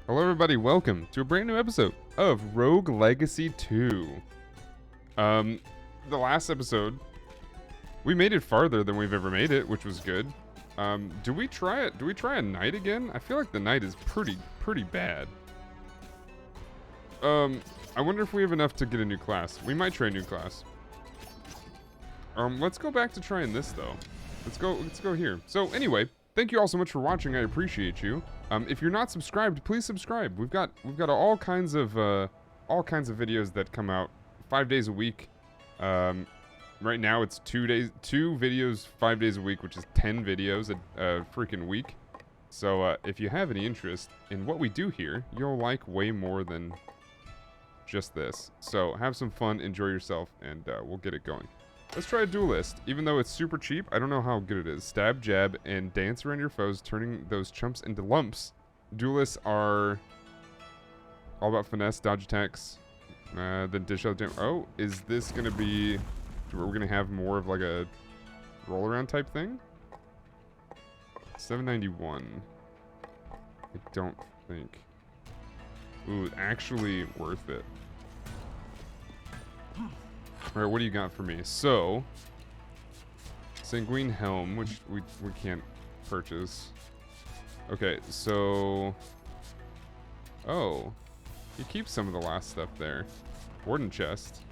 Hello everybody, welcome to a brand new episode of Rogue Legacy 2. The last episode, we made it farther than we've ever made it, which was good. Do we try it? Do we try a knight again? I feel like the knight is pretty bad. I wonder if we have enough to get a new class. We might try a new class. Let's go back to trying this though. Let's go here. So anyway, thank you all so much for watching. I appreciate you. If you're not subscribed, please subscribe. We've got all kinds of videos that come out 5 days a week. Right now it's 2 videos 5 days a week, which is 10 videos a freaking week. So if you have any interest in what we do here, you'll like way more than just this. So have some fun, enjoy yourself, and we'll get it going. Let's try a duelist. Even though it's super cheap, I don't know how good it is. Stab, jab, and dance around your foes, turning those chumps into lumps. Duelists are all about finesse, dodge attacks, then dish out. Oh, is this gonna be? We're gonna have more of like a roll around type thing. 791. I don't think. Ooh, actually worth it. Alright, what do you got for me? So, Sanguine Helm, which we can't purchase. Okay, so... Oh. You keep some of the last stuff there. Warden Chest.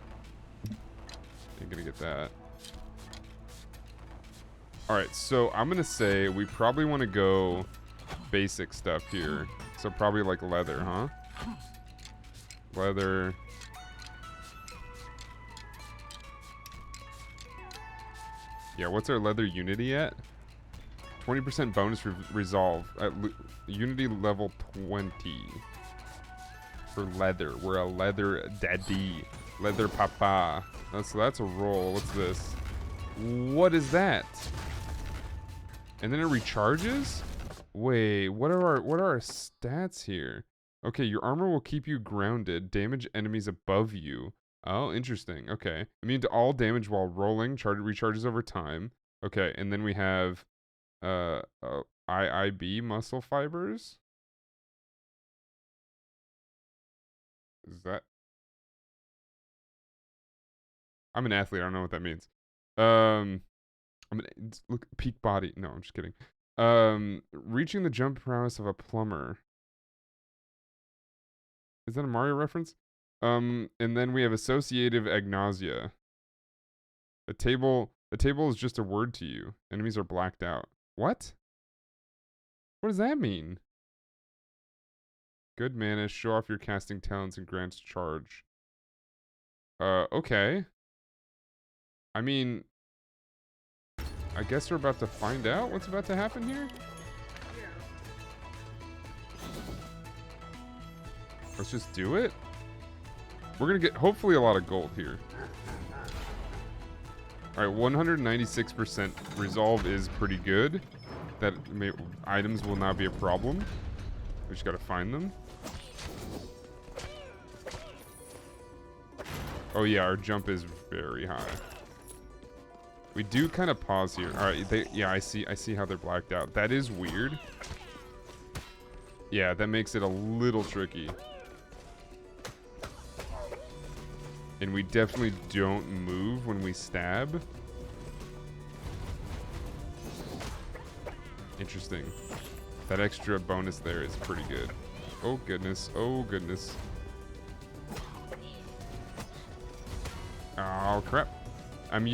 Ain't gonna get that. Alright, so I'm gonna say we probably want to go basic stuff here. So probably like leather, huh? Leather... Yeah, what's our leather unity at? 20% bonus resolve at unity level 20 for leather. We're a leather daddy, leather papa. That's a roll. What's this? What is that? And then it recharges? Wait, what are our stats here? Okay, your armor will keep you grounded. Damage enemies above you. Oh, interesting. Okay. Immune to all damage while rolling. Recharges over time. Okay, and then we have IIB muscle fibers. Is that? I'm an athlete. I don't know what that means. Look, peak body. No, I'm just kidding. Reaching the jump prowess of a plumber. Is that a Mario reference? And then we have associative agnosia. The table is just a word to you. Enemies are blacked out. What? What does that mean? Good mana, show off your casting talents and grants charge. Okay. I mean, I guess we're about to find out what's about to happen here. Let's just do it. We're gonna get hopefully a lot of gold here. All right, 196% resolve is pretty good. Items will not be a problem. We just gotta find them. Oh yeah, our jump is very high. We do kind of pause here. All right, yeah, I see how they're blacked out. That is weird. Yeah, that makes it a little tricky. And we definitely don't move when we stab. Interesting. That extra bonus there is pretty good. Oh goodness. Oh goodness. Oh crap. I'm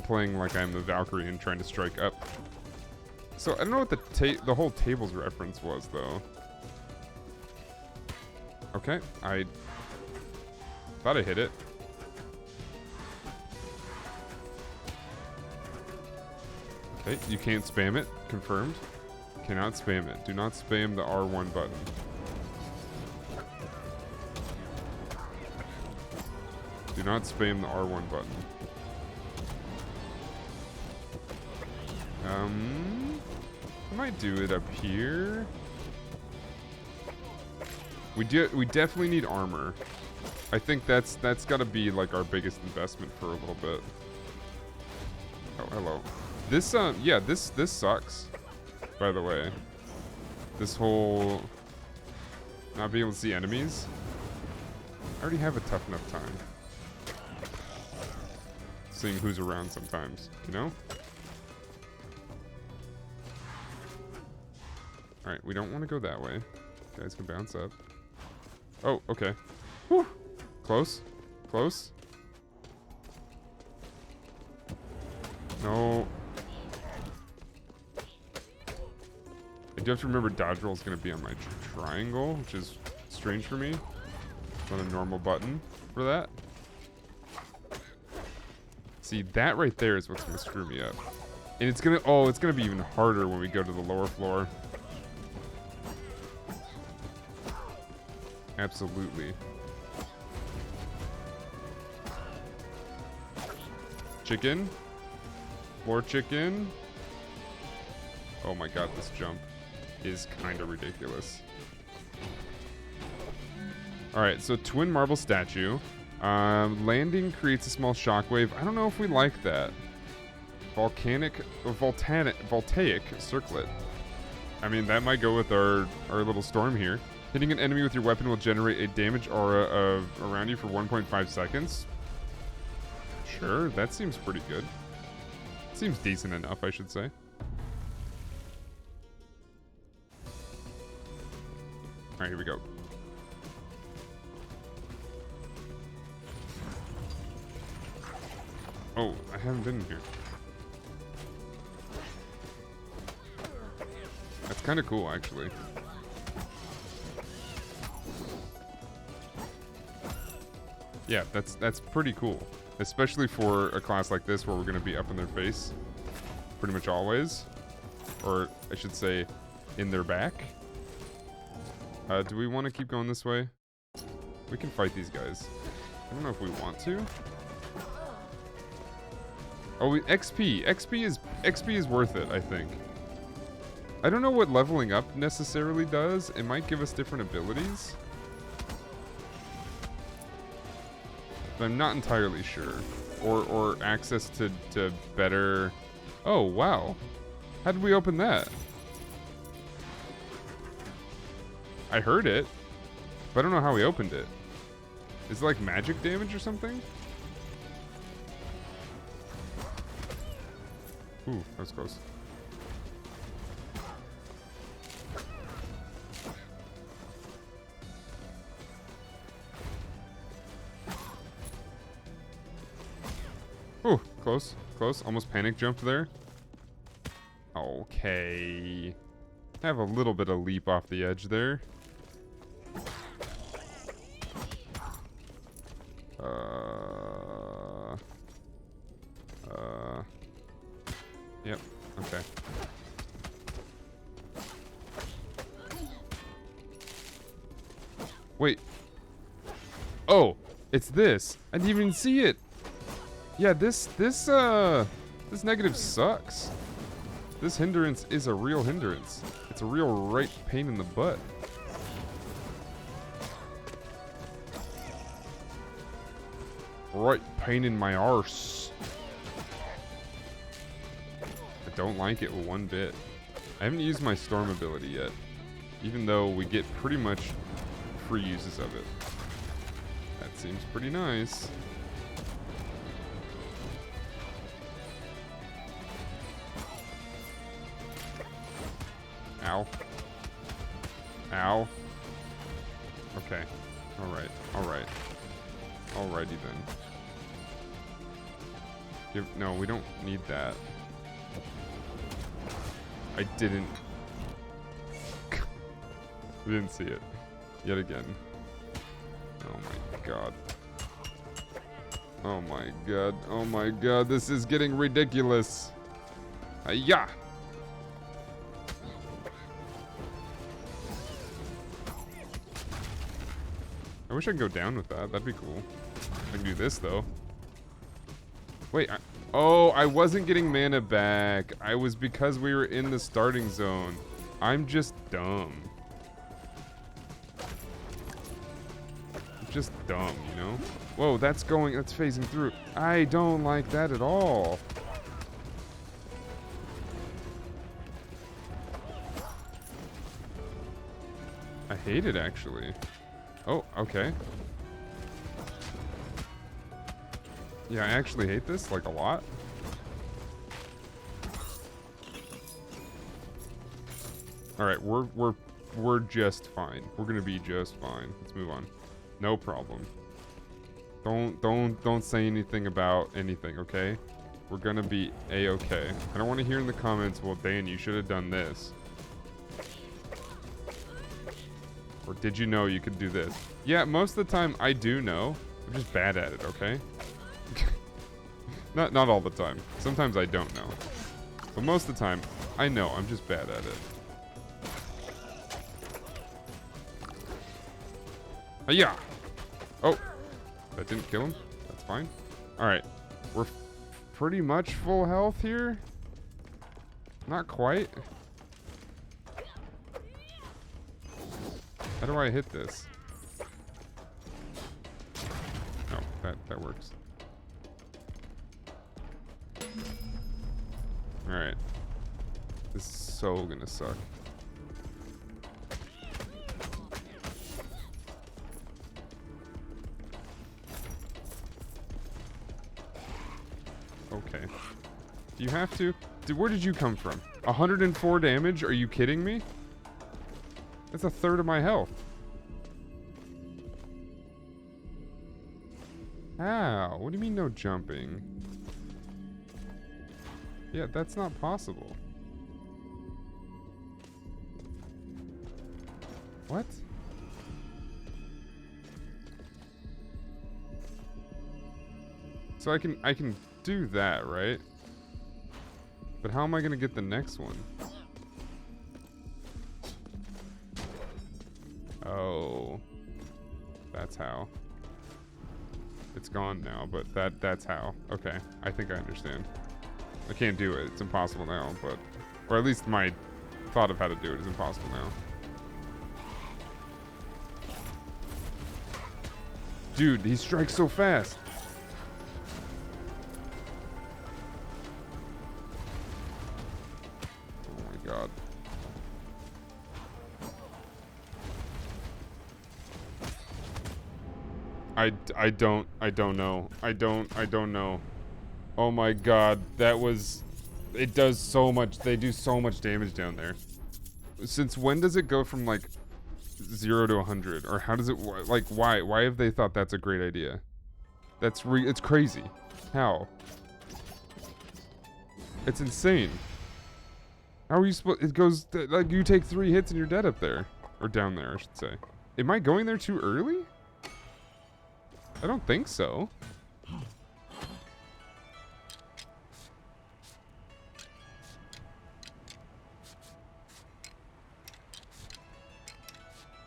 playing like I'm the Valkyrie and trying to strike up. So I don't know what the whole tables reference was though. Okay, I thought I hit it. Okay, you can't spam it. Confirmed. Cannot spam it. Do not spam the R1 button. Do not spam the R1 button. I might do it up here. We definitely need armor. I think that's got to be like our biggest investment for a little bit. Oh, hello. This yeah, this sucks. By the way, this whole Not being able to see enemies. I already have a tough enough time seeing who's around sometimes, you know? Alright, we don't want to go that way. Guys can bounce up. Oh, okay. Whew. Close. Close. No. I do have to remember dodge roll is going to be on my triangle, which is strange for me. It's not a normal button for that. See, that right there is what's going to screw me up. And it's going to, oh, it's going to be even harder when we go to the lower floor. Absolutely. Chicken. More chicken. Oh my god, this jump is kind of ridiculous. Alright, so twin marble statue. Landing creates a small shockwave. I don't know if we like that. Voltaic circlet. I mean, that might go with our little storm here. Hitting an enemy with your weapon will generate a damage aura around you for 1.5 seconds. Sure, that seems pretty good. Seems decent enough, I should say. Alright, here we go. Oh, I haven't been in here. That's kind of cool, actually. Yeah, that's pretty cool. Especially for a class like this where we're going to be up in their face pretty much always. Or, I should say, in their back. Do we want to keep going this way? We can fight these guys. I don't know if we want to. Oh, XP. XP is worth it, I think. I don't know what leveling up necessarily does. It might give us different abilities. But I'm not entirely sure. Or access to better... Oh, wow. How did we open that? I heard it, but I don't know how we opened it. Is it like magic damage or something? Ooh, that was close. Ooh, close, close. Almost panic jumped there. Okay. Have a little bit of leap off the edge there. Yep, okay. Wait. Oh, it's this. I didn't even see it. Yeah, this negative sucks. This hindrance is a real hindrance. It's a real right pain in the butt. Right pain in my arse. I don't like it one bit. I haven't used my storm ability yet, even though we get pretty much free uses of it. That seems pretty nice. Ow. Ow. Okay. Alright. Alright. Alrighty then. No, we don't need that. I didn't see it. Yet again. Oh my god. Oh my god. Oh my god. This is getting ridiculous. Yeah. I wish I could go down with that. That'd be cool. I can do this though. Wait. Oh, I wasn't getting mana back. I was because we were in the starting zone. I'm just dumb. Just dumb, you know? Whoa, that's phasing through. I don't like that at all. I hate it, actually. Oh, okay. Yeah, I actually hate this, like, a lot. Alright, we're just fine. We're gonna be just fine. Let's move on. No problem. Don't say anything about anything, okay? We're gonna be a-okay. I don't want to hear in the comments, well, Dan, you should have done this. Or did you know you could do this? Yeah, most of the time I do know. I'm just bad at it, okay? Not all the time. Sometimes I don't know. But most of the time, I know. I'm just bad at it. Yeah. Oh, that didn't kill him. That's fine. All right, we're pretty much full health here. Not quite. How do I hit this? Oh, that works. All right. This is so gonna suck. Okay. Do you have to? Where did you come from? 104 damage? Are you kidding me? That's a third of my health. How? What do you mean no jumping? Yeah, that's not possible. What? So I can do that, right? But how am I gonna get the next one? Oh. That's how. It's gone now, but that's how. Okay, I think I understand. I can't do it. It's impossible now, but... Or at least my thought of how to do it is impossible now. Dude, he strikes so fast. Oh my god. I don't know. I don't know. Oh my god, that was... It does so much. They do so much damage down there. Since when does it go from like 0 to 100? Or how does it... Like, why? Why have they thought that's a great idea? It's crazy. How? It's insane. How are you supposed... It goes... Like, you take 3 hits and you're dead up there. Or down there, I should say. Am I going there too early? I don't think so.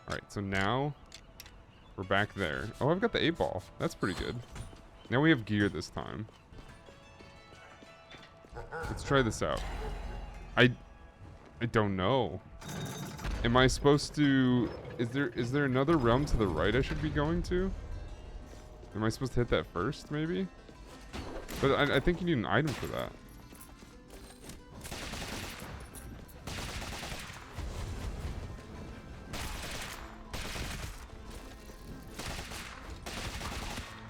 Alright, so now we're back there. Oh, I've got the 8-ball. That's pretty good. Now we have gear this time. Let's try this out. I don't know. Am I supposed to... Is there another realm to the right I should be going to? Am I supposed to hit that first, maybe? But I think you need an item for that.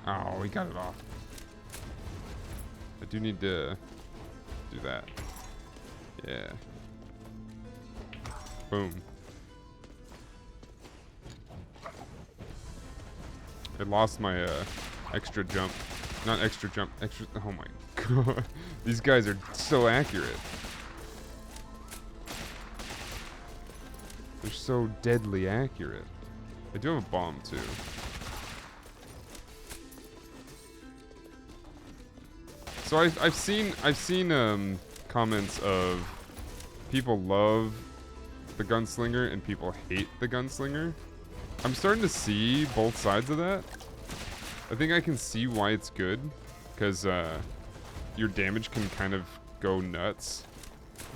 Oh, we got it off. I do need to do that. Yeah. Boom. I lost my extra jump. Not extra jump, extra... Oh my god. These guys are so accurate. They're so deadly accurate. I do have a bomb too. So I've seen comments of people love the gunslinger and people hate the gunslinger. I'm starting to see both sides of that. I think I can see why it's good, because your damage can kind of go nuts.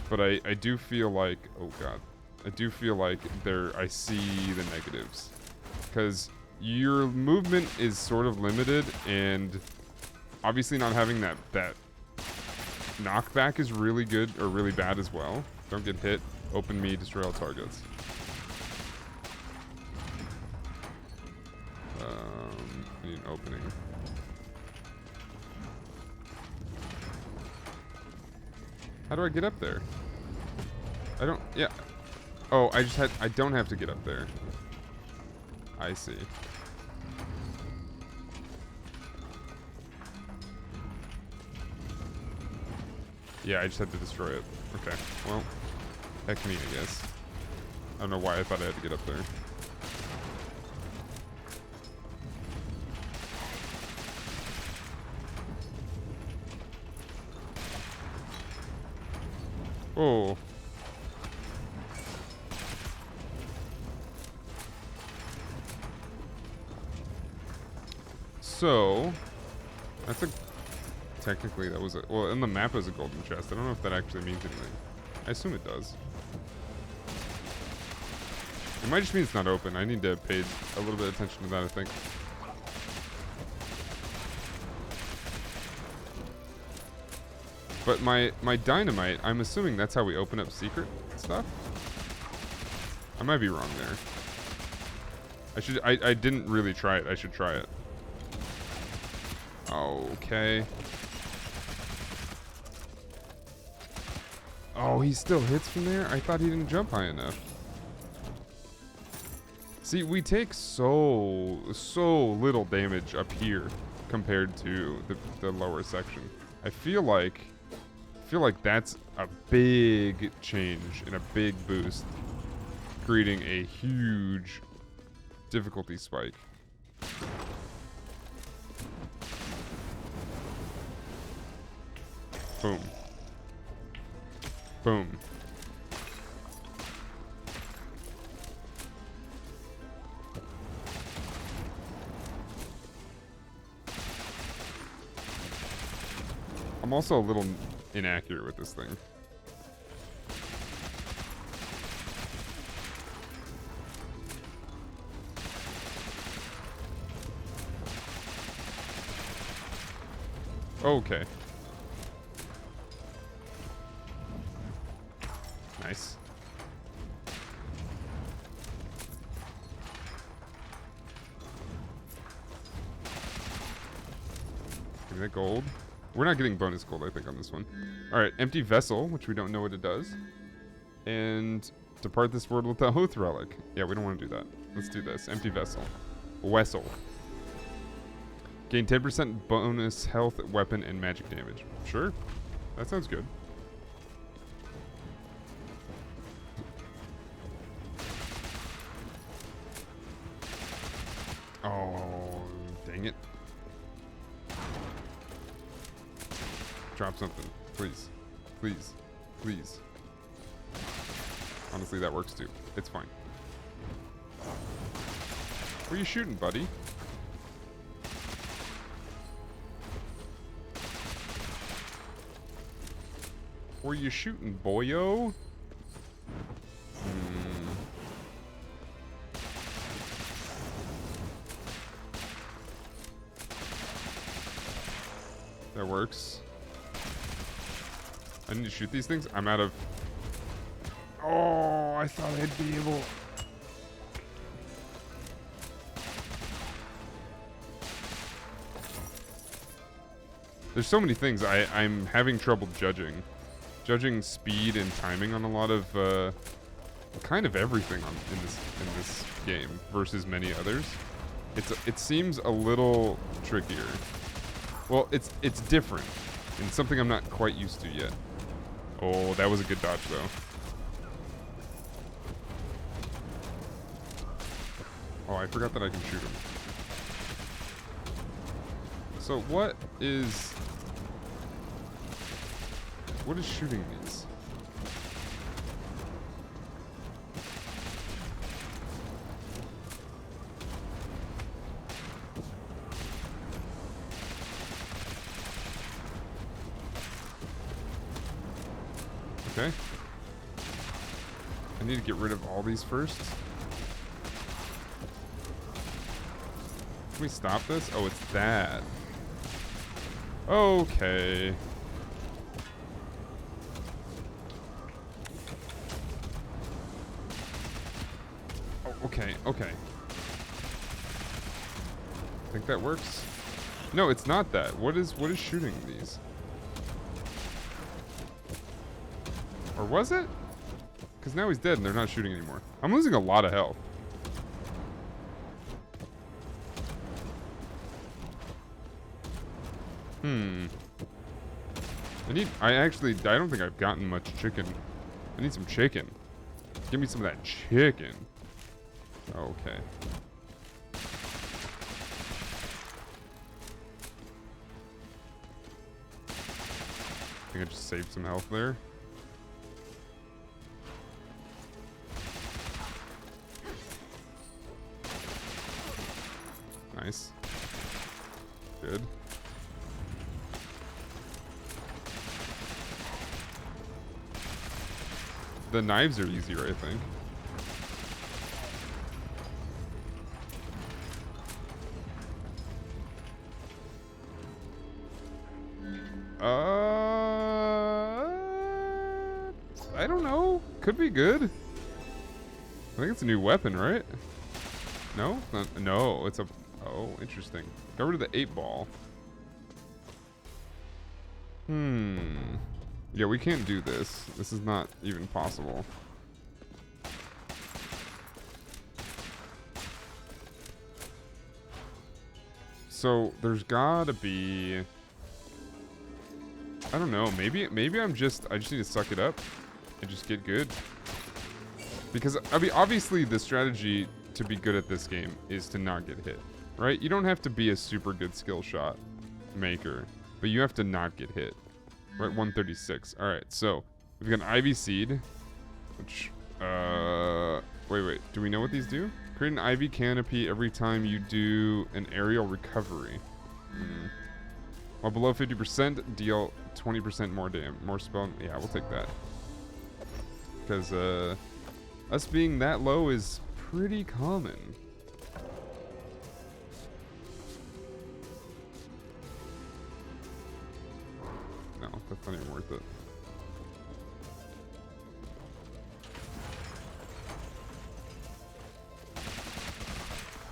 But I do feel like, oh god, I do feel like I see the negatives, because your movement is sort of limited, and obviously not having that knockback is really good or really bad as well. Don't get hit. Open me, destroy all targets. I need an opening. How do I get up there? I don't... Yeah. Oh, I don't have to get up there. I see. Yeah, I just had to destroy it. Okay, well, heck me, I guess. I don't know why I thought I had to get up there. Oh. So, that's a... Technically, that was a... Well, in the map is a golden chest. I don't know if that actually means anything. I assume it does. It might just mean it's not open. I need to pay a little bit of attention to that, I think. But my dynamite, I'm assuming that's how we open up secret stuff? I might be wrong there. I didn't really try it. I should try it. Okay. Oh, he still hits from there? I thought he didn't jump high enough. See, we take so little damage up here compared to the lower section. I feel like that's a big change and a big boost, creating a huge difficulty spike. Boom. Boom. I'm also a little inaccurate with this thing. Okay. Nice. Give me that gold. We're not getting bonus gold, I think, on this one. Alright, empty vessel, which we don't know what it does. And depart this world with the Hoth relic. Yeah, we don't want to do that. Let's do this. Empty vessel. Wessel. Gain 10% bonus health, weapon, and magic damage. Sure. That sounds good. Oh, dang it. Drop something. Please. Please. Please. Honestly, that works too. It's fine. Where are you shooting, buddy? Where you shooting, boyo? That works. I need to shoot these things. I'm out of... Oh, I thought I'd be able... There's so many things I'm having trouble judging. Judging speed and timing on a lot of kind of everything in this game versus many others. It seems a little trickier. Well, it's different and something I'm not quite used to yet. Oh, that was a good dodge though. Oh, I forgot that I can shoot him. So what is shooting these? Okay. I need to get rid of all these first. Can we stop this? Oh, it's that. Okay. Oh, okay, okay. Think that works? No, it's not that. What is shooting these? Or was it? Because now he's dead and they're not shooting anymore. I'm losing a lot of health. I don't think I've gotten much chicken. I need some chicken. Give me some of that chicken. Okay. I think I just saved some health there. Nice. Good. The knives are easier, I think. I don't know. Could be good. I think it's a new weapon, right? No? No, it's a... Oh, interesting. Go over to the 8-ball. Yeah, we can't do this. This is not even possible. So, there's gotta be... I don't know. Maybe I just need to suck it up and just get good. Because, I mean, obviously the strategy to be good at this game is to not get hit, right? You don't have to be a super good skill shot maker, but you have to not get hit. We're at 136. All right, so we've got an Ivy Seed, which, wait. Do we know what these do? Create an Ivy Canopy every time you do an aerial recovery. While below 50%, deal 20% more damage. More spell. Yeah, we'll take that. Because, us being that low is pretty common. No, that's not even worth it.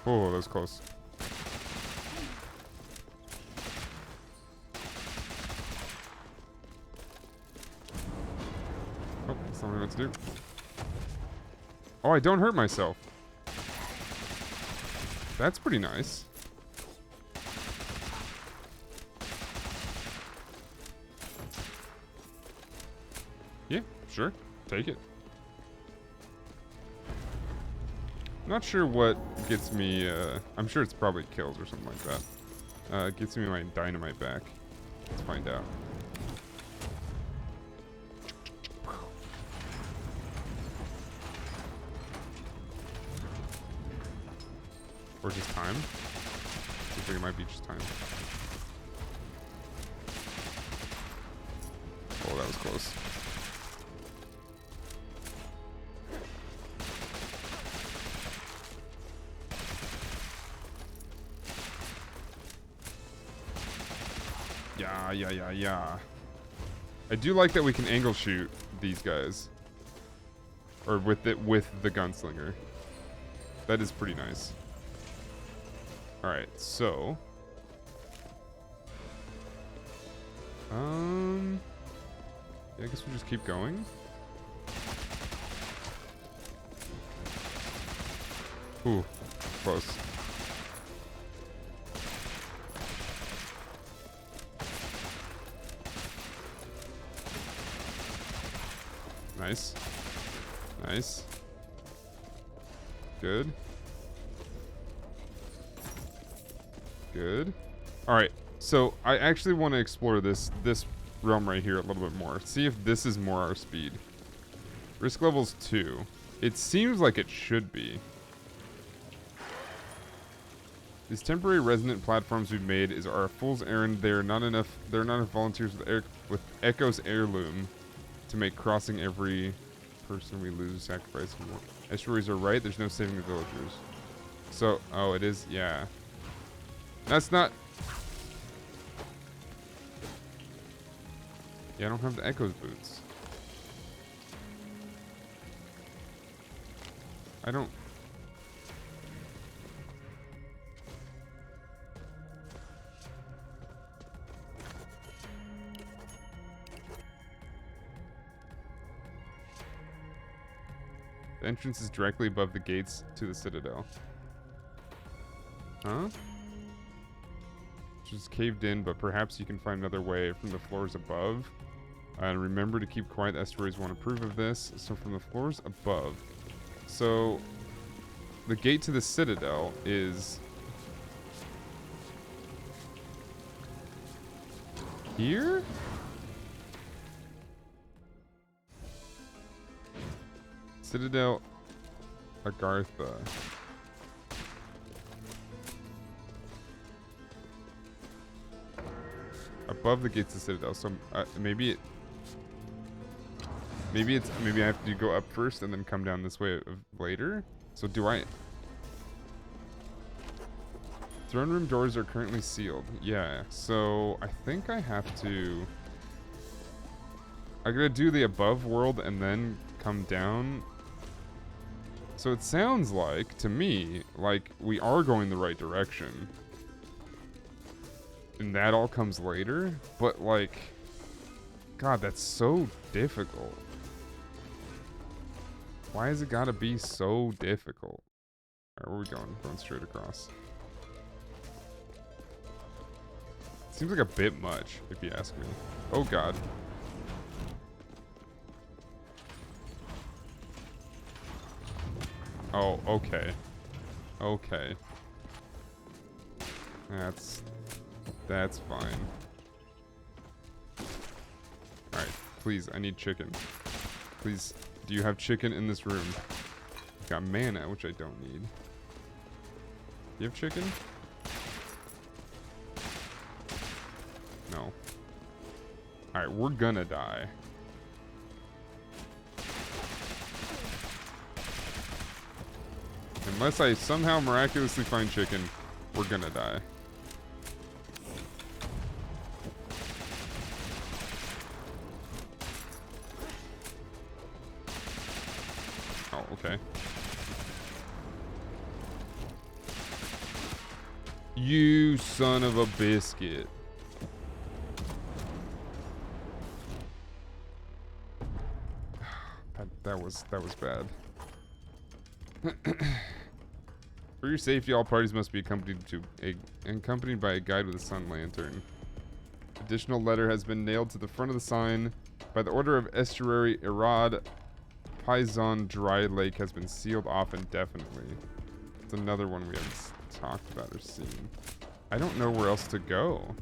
Oh, that was close. Oh, that's not what I meant to do. Oh, I don't hurt myself. That's pretty nice. Yeah, sure. Take it. Not sure what gets me, I'm sure it's probably kills or something like that. Gets me my dynamite back. Let's find out. Or just time? Seems like it might be just time. Oh, that was close. Yeah. I do like that we can angle shoot these guys. Or with the gunslinger. That is pretty nice. Alright, so... yeah, I guess we'll just keep going. Ooh, close. Nice. Nice. Good. Good. Alright, so I actually want to explore this realm right here a little bit more. See if this is more our speed. Risk level's 2. It seems like it should be. These temporary resonant platforms we've made is our fool's errand. There are not enough volunteers with Echo's heirloom to make crossing every person we lose sacrificing more. Estuaries are right, there's no saving the villagers. So, oh, it is, yeah. That's not... Yeah, I don't have the Echo's boots. I don't... The entrance is directly above the gates to the citadel. Huh? Just caved in, but perhaps you can find another way from the floors above. And remember to keep quiet. The estuaries won't approve of this. So from the floors above. So the gate to the citadel is here? Citadel Agartha. Above the gates of Citadel. So maybe I have to go up first and then come down this way later. So do I? Throne room doors are currently sealed. Yeah. So I think I have to. I'm gonna do the above world and then come down. So it sounds like, to me, like we are going the right direction. And that all comes later. But like, God, that's so difficult. Why has it gotta be so difficult? Alright, where are we going? Going straight across. Seems like a bit much, if you ask me. Oh God. Oh, okay. Okay. That's fine. Alright, please, I need chicken. Please, do you have chicken in this room? Got mana, which I don't need. You have chicken? No. Alright, we're gonna die. Unless I somehow miraculously find chicken, we're gonna die. Oh, okay. You son of a biscuit. That was bad. For your safety, all parties must be accompanied by a guide with a sun lantern. Additional letter has been nailed to the front of the sign. By the order of Estuary Irad, Paisan Dry Lake has been sealed off indefinitely. It's another one we haven't talked about or seen. I don't know where else to go.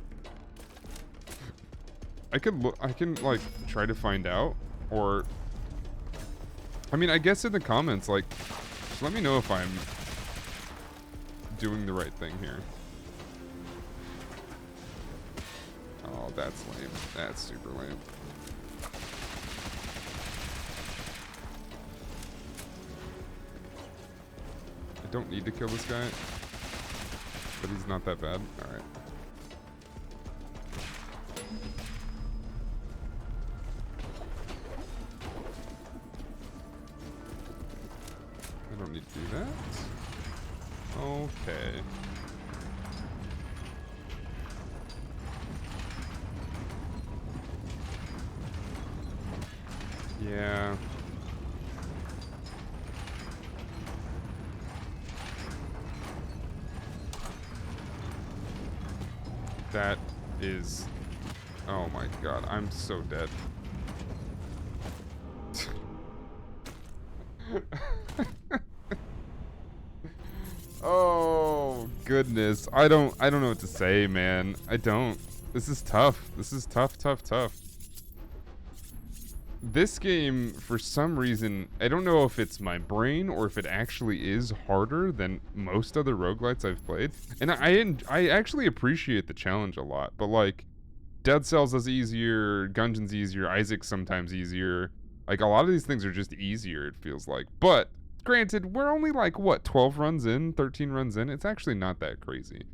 I can like try to find out, or I mean, I guess in the comments, like, just let me know if I'm doing the right thing here. Oh, that's lame. That's super lame. I don't need to kill this guy, but he's not that bad. All right. I don't need to do that. Okay. Yeah. That is... Oh my God, I'm so dead. Oh goodness, I don't know what to say, man. I don't. This is tough. This is tough. This game, for some reason, I don't know if it's my brain or if it actually is harder than most other roguelites I've played. And I actually appreciate the challenge a lot, but like, Dead Cells is easier, Gungeon's easier, Isaac's sometimes easier. Like, a lot of these things are just easier, it feels like. But granted, we're only like, what, 12 runs in, 13 runs in? It's actually not that crazy.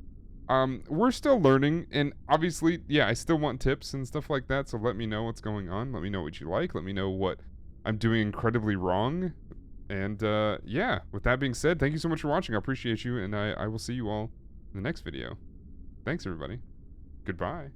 We're still learning, and obviously, yeah, I still want tips and stuff like that, so let me know what's going on. Let me know what you like. Let me know what I'm doing incredibly wrong. And, yeah, with that being said, thank you so much for watching. I appreciate you, and I will see you all in the next video. Thanks, everybody. Goodbye.